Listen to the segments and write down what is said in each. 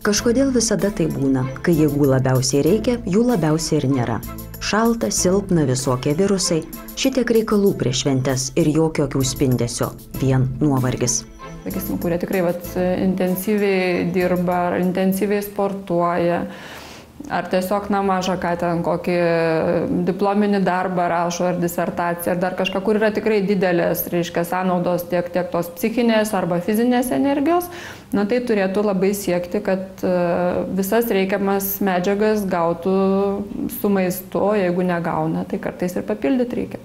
Kažkodėl visada tai būna, kai jėgų labiausiai reikia, jų labiausiai ir nėra. Šalta, silpna, visokie virusai, šitiek reikalų prieš šventes ir jokio akių spindesio, vien nuovargis. Sakysim, kurie tikrai intensyviai dirba, ar intensyviai sportuoja, ar tiesiog maža, ką ten kokį diplominį darbą rašo, ar disertaciją, ar dar kažką, kur yra tikrai didelės, reiškia, sąnaudos tiek tos psichinės arba fizinės energijos, tai turėtų labai siekti, kad visas reikiamas medžiagas gautų su maistu, o jeigu negauna, tai kartais ir papildyti reikia.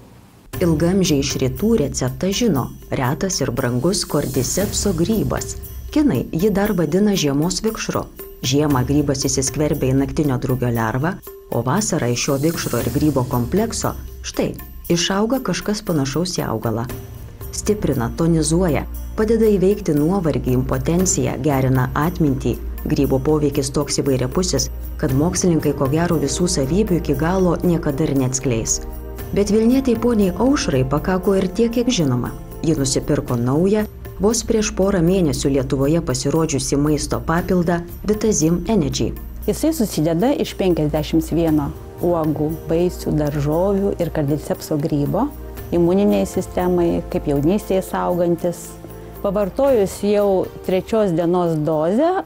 Ilgaamžiai iš rytų receptą žino, retas ir brangus kordisepso grybas. Kinai jį dar vadina žiemos vikšru. Žiemą grybas įsiskverbia į naktinio drugio lervą, o vasarą iš šio vikšro ir grybo komplekso, štai, išauga kažkas panašaus į augalą. Stiprina, tonizuoja, padeda įveikti nuovargį, impotenciją, gerina atmintį. Grybo poveikis toks įvairiapusis, kad mokslininkai ko gero visų savybių iki galo niekada ir neatskleis. Bet vilnietei poniai Aušrai pakako ir tiek, kiek žinoma. Ji nusipirko naują, vos prieš porą mėnesių Lietuvoje pasirodžiusi maisto papildą Vitazim Energy. Jisai susideda iš 51 uogų, vaisių, daržovių ir kardisepso grybo, imuniniai sistemai, kaip jaunystėje saugantis. Pavartojus jau 3 dienos dozę,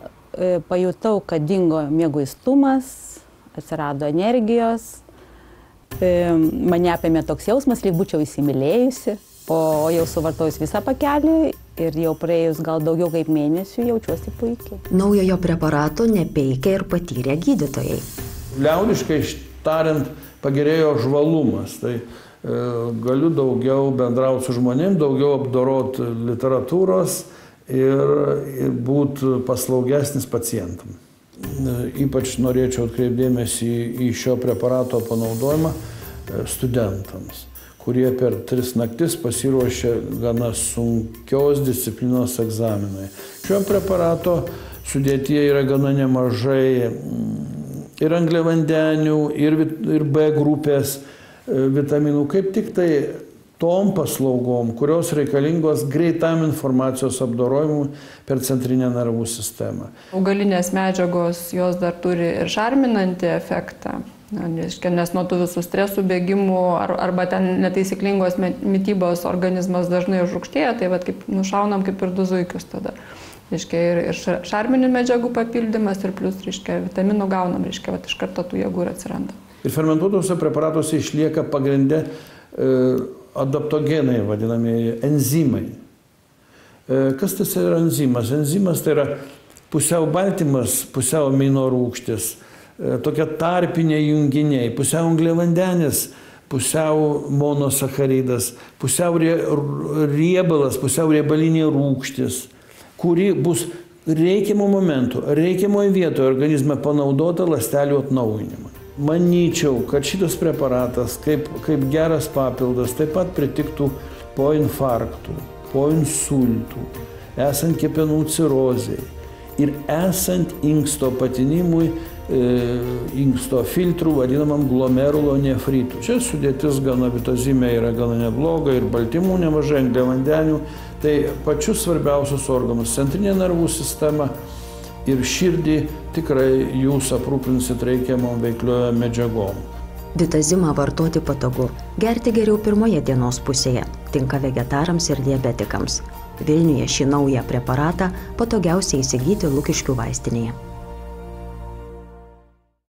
pajutau, kad dingo mieguistumas, atsirado energijos, mane apėmė toks jausmas, lyg būčiau įsimylėjusi. O jau suvartojus visą pakelį ir jau praėjus gal daugiau kaip mėnesių jaučiuosi puikiai. Naujojo preparato nepeikia ir patyrę gydytojai. Liaudiškai tariant, pagerėjo žvalumas. Tai galiu daugiau bendrauti su žmonėm, daugiau apdoroti literatūros ir būti paslaugesnis pacientam. Ypač norėčiau atkreipdėmėsi į šio preparato panaudojimą studentams, kurie per 3 naktis pasiruošė gana sunkios disciplinos egzaminai. Šio preparato sudėtyje yra gana nemažai ir angliavandenių, ir B grupės vitaminų, kaip tik tai tom paslaugom, kurios reikalingos greitam informacijos apdorojimui per centrinę nervų sistemą. Augalinės medžiagos, jos dar turi ir šarminantį efektą. Nes nuo tų visų stresų, bėgimų arba ten netaisyklingos mitybos organizmas dažnai užrūgštėja, tai kaip nušaunam kaip ir 2 zuikius tada. Ir šarminių medžiagų papildymas ir plus vitaminų gaunam, iš karto tų jėgų ir atsiranda. Ir fermentuotose preparatuose išlieka pagrinde adaptogenai, vadinamieji enzimai. Kas tas yra enzimas? Enzimas tai yra pusiau baltymas, pusiau amino rūgštis, tokie tarpiniai junginiai, pusiau angliavandenis, pusiau monosacharidas, pusiau riebalas, pusiau riebalinė rūgštis, kuri bus reikiamo momentu, reikiamoje vietoje organizme panaudota ląstelių atnaujinimui. Manyčiau, kad šitas preparatas kaip geras papildas taip pat pritiktų po infarktų, po insultų, esant kepenų cirozei ir esant inksto patinimui, inksto filtrų, vadinamam glomerulonefritų. Čia sudėtis gana Vitazime yra gana nebloga ir baltymų nemažai, angliavandenių. Tai pačius svarbiausius organus, centrinė nervų sistema ir širdį tikrai jūs aprūpinsit reikiamom veikliojo medžiagom. Vitazimą vartoti patogu, gerti geriau pirmoje dienos pusėje, tinka vegetarams ir diabetikams. Vilniuje šį naują preparatą patogiausiai įsigyti Lukiškių vaistinėje.